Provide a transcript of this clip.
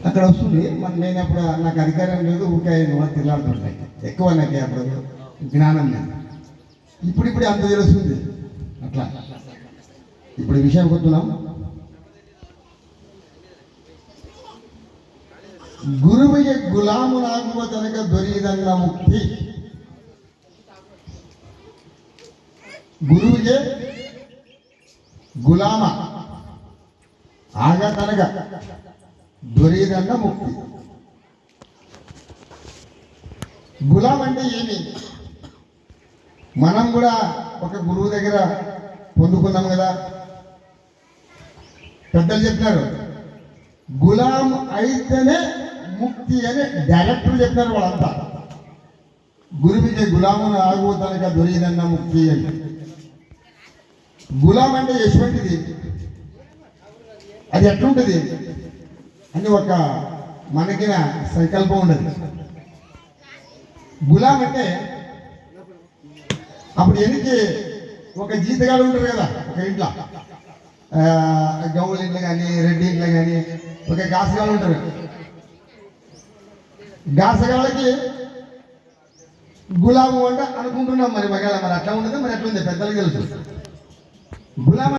అక్కడ వస్తుంది. నేను అప్పుడు నాకు అధికారం లేదు, ఊరికే తిరలాడుతుంటాయి ఎక్కువ, నాకు అప్పుడు జ్ఞానం లేదు. ఇప్పుడు అంత తెలుస్తుంది. అట్లా ఇప్పుడు విషయం కొడుతున్నాం. గురువిಗೆ ಗುಲಾಮನಾಗುವ ತನಕ ದೊರೆಯದನ್ನ ಮುಕ್ತಿ. ಗುರುವಿಗೆ ಗುಲಾಮ ಆಗ ತನಕ దొరికిదన్న ముక్తి. గులాం అంటే ఏమి? మనం కూడా ఒక గురువు దగ్గర పొందుకున్నాం కదా. పెద్దలు చెప్పినారు గులాం అయితేనే ముక్తి అని డైరెక్టర్ చెప్పినారు వాళ్ళంతా. గురువికి గులామును ఆగు తనక దొరికిదన్న ముక్తి అని. గులాం అంటే ఎటువంటిది, అది ఎట్లుంటుంది అని ఒక మనకిన సంకల్పం ఉండదు. గులాం అంటే అప్పుడు ఎనికి ఒక జీతగాడు ఉంటారు కదా ఒక ఇంట్లో, గౌళ్ళ ఇంట్లో కానీ రెడ్డి ఇంట్లో కానీ ఒక గాసగాళ్ళు ఉంటారు. గాసగాళ్ళకి గులాము అంటే అనుకుంటున్నాం మరి మగాళ్ళ, మరి అట్లా ఉంటుంది, మరి ఎట్లుంది పెద్దలకు తెలుసు. గులాం